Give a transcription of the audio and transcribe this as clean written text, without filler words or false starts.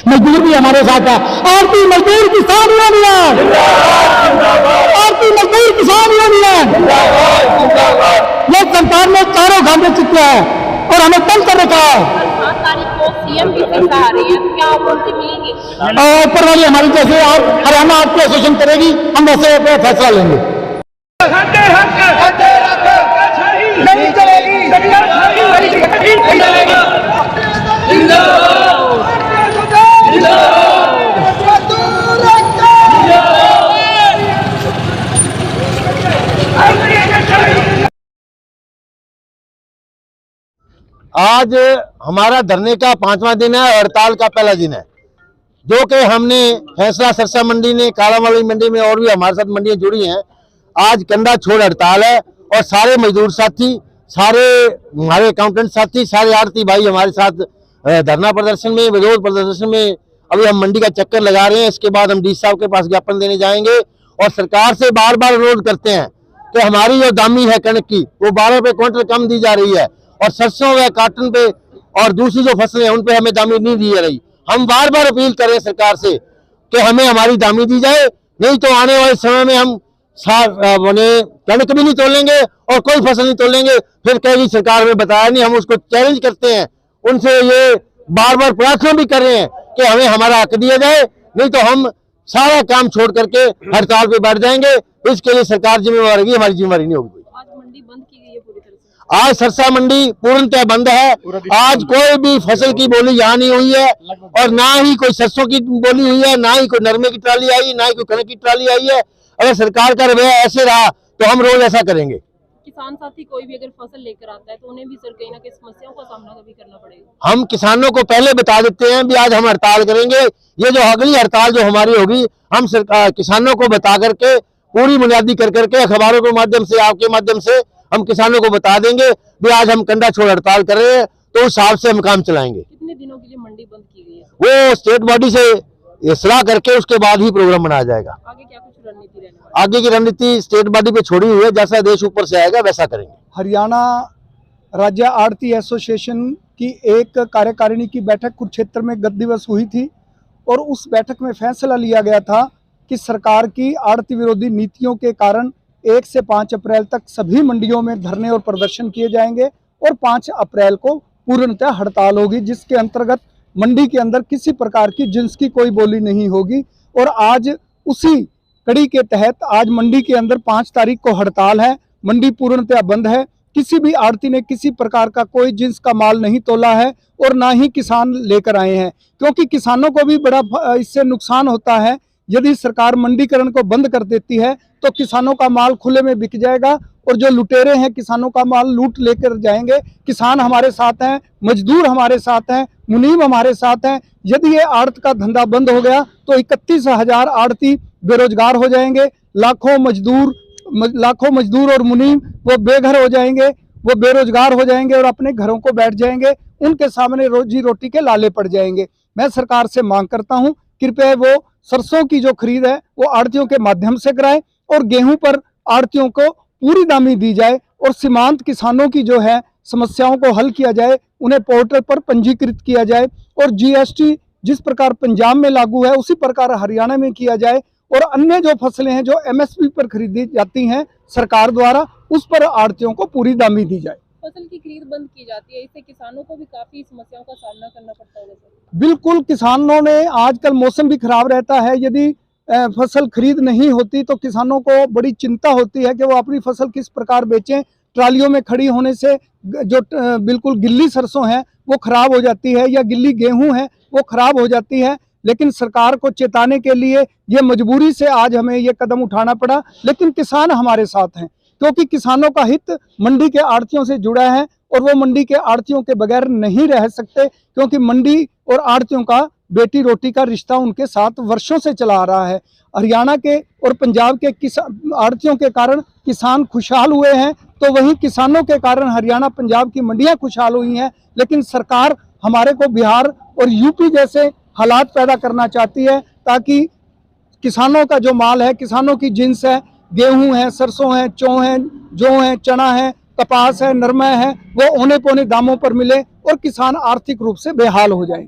मजदूर भी हमारे साथ है। आरती मजदूर किसान यूनियन, आरती मजदूर किसान यूनियन। ये सरकार ने चारों घाटे चुके हैं और हमें तंग कर रखा है। 7 तारीख को सीएम की सभा आ रही है, तो क्या आप उनसे मिलेंगे? ऊपर वाली हमारी जैसे आप हरियाणा आरती एसोसिएशन करेगी, हम वैसे फैसला लेंगे। नहीं चलेगी। आज हमारा धरने का 5वां दिन है, हड़ताल का पहला दिन है, जो कि हमने फैसला सरसा मंडी ने, कालावाली मंडी में और भी हमारे साथ मंडियां जुड़ी हैं। आज कंधा छोड़ हड़ताल है और सारे मजदूर साथी, सारे हमारे अकाउंटेंट साथी, सारे आड़ती भाई हमारे साथ धरना प्रदर्शन में, विरोध प्रदर्शन में अभी हम मंडी का चक्कर लगा रहे हैं। इसके बाद हम डी साहब के पास ज्ञापन देने जाएंगे और सरकार से बार बार अनुरोध करते हैं कि हमारी जो दामी है कणक की वो 12 रुपये क्विंटल कम दी जा रही है और सरसों व काटन पे और दूसरी जो फसलें हैं उन पे हमें दामी नहीं दी जा रही। हम बार बार अपील कर रहे हैं सरकार से कि हमें हमारी दामी दी जाए, नहीं तो आने वाले समय में हम कणक भी नहीं तोलेंगे और कोई फसल नहीं तोलेंगे। फिर कहेगी सरकार में बताया नहीं। हम उसको चैलेंज करते हैं, उनसे ये बार बार प्रार्थना भी कर रहे हैं कि हमें हमारा हक दिया जाए, नहीं तो हम सारा काम छोड़ करके हड़ताल पे बैठ जाएंगे। इसके लिए सरकार जिम्मेवार होगी, हमारी जिम्मेवारी नहीं होगी। आज मंडी बंद की गई है पूरी तरह से। आज सरसा मंडी पूर्णतः बंद है। आज कोई भी फसल की बोली यहाँ नहीं हुई है और ना ही कोई सरसों की बोली हुई है, ना ही कोई नरमे की ट्राली आई, ना ही कोई कणक की ट्राली आई है। अगर सरकार का रवैया ऐसे रहा तो हम रोज ऐसा करेंगे। किसान साथी कोई भी अगर फसल लेकर आता है तो उन्हें भी सर कहीं ना कहीं समस्याओं का सामना कभी करना पड़ेगा। हम किसानों को पहले बता देते हैं भी आज हम हड़ताल करेंगे। ये जो अगली हड़ताल जो हमारी होगी, हम किसानों को बता करके पूरी बुनियादी कर करके अखबारों के माध्यम से, आपके माध्यम से हम किसानों को बता देंगे भी आज हम कंधा छोड़ हड़ताल कर रहे हैं, तो उस हिसाब से हम काम चलाएंगे। कितने दिनों के लिए मंडी बंद की गई है? वो स्टेट बॉडी से सलाह करके उसके बाद ही प्रोग्राम बनाया जाएगा। आगे क्या कुछ रणनीति रहने वाली है? आगे की रणनीति स्टेट बॉडी पे छोड़ी हुई है, जैसा आदेश ऊपर से आएगा वैसा करेंगे। हरियाणा राज्य आड़ती एसोसिएशन की एक कार्यकारिणी की बैठक कुरुक्षेत्र में गत दिवस हुई थी और उस बैठक में फैसला लिया गया था कि सरकार की आड़ती विरोधी नीतियों के कारण 1 से 5 अप्रैल तक सभी मंडियों में धरने और प्रदर्शन किए जाएंगे और 5 अप्रैल को पूर्णतः हड़ताल होगी, जिसके अंतर्गत मंडी के अंदर किसी प्रकार की जिन्स की कोई बोली नहीं होगी। और आज उसी कड़ी के तहत आज मंडी के अंदर 5 तारीख को हड़ताल है। मंडी पूर्णतः बंद है। किसी भी आड़ती ने किसी प्रकार का कोई जिन्स का माल नहीं तोला है और ना ही किसान लेकर आए हैं, क्योंकि किसानों को भी बड़ा इससे नुकसान होता है। यदि सरकार मंडीकरण को बंद कर देती है तो किसानों का माल खुले में बिक जाएगा और जो लुटेरे हैं किसानों का माल लूट लेकर जाएंगे। किसान हमारे साथ हैं, मजदूर हमारे साथ हैं, मुनीम हमारे साथ हैं। यदि ये आड़त का धंधा बंद हो गया तो 31,000 आड़ती बेरोजगार हो जाएंगे। लाखों मजदूर और मुनीम वो बेघर हो जाएंगे, वो बेरोजगार हो जाएंगे और अपने घरों को बैठ जाएंगे। उनके सामने रोजी रोटी के लाले पड़ जाएंगे। मैं सरकार से मांग करता हूं, कृपया वो सरसों की जो खरीद है वो आड़तियों के माध्यम से कराएं और गेहूं पर आड़तियों को पूरी दामी दी जाए और सीमांत किसानों की जो है समस्याओं को हल किया जाए, उन्हें पोर्टल पर पंजीकृत किया जाए और जीएसटी जिस प्रकार पंजाब में लागू है उसी प्रकार हरियाणा में किया जाए और अन्य जो फसलें हैं जो एमएसपी पर खरीदी जाती हैं सरकार द्वारा, उस पर आड़तियों को पूरी दामी दी जाए। फसल की खरीद बंद की जाती है, इससे किसानों को भी काफी समस्याओं का सामना करना पड़ता है। बिल्कुल, किसानों ने आजकल मौसम भी खराब रहता है, यदि फसल खरीद नहीं होती तो किसानों को बड़ी चिंता होती है कि वो अपनी फसल किस प्रकार बेचें। ट्रालियों में खड़ी होने से जो बिल्कुल गिल्ली सरसों है वो खराब हो जाती है या गिल्ली गेहूं है वो खराब हो जाती है। लेकिन सरकार को चेताने के लिए ये मजबूरी से आज हमें ये कदम उठाना पड़ा, लेकिन किसान हमारे साथ हैं क्योंकि किसानों का हित मंडी के आड़तियों से जुड़ा है और वो मंडी के आड़तियों के बगैर नहीं रह सकते, क्योंकि मंडी और आड़तियों का बेटी रोटी का रिश्ता उनके साथ वर्षों से चला आ रहा है। हरियाणा के और पंजाब के आड़तियों के कारण किसान खुशहाल हुए हैं, तो वहीं किसानों के कारण हरियाणा पंजाब की मंडियां खुशहाल हुई हैं। लेकिन सरकार हमारे को बिहार और यूपी जैसे हालात पैदा करना चाहती है ताकि किसानों का जो माल है, किसानों की जिन्स है, गेहूं है, सरसों है, जौ है, चना है, कपास है, नरमा है, वो औने पौने दामों पर मिले और किसान आर्थिक रूप से बेहाल हो जाए।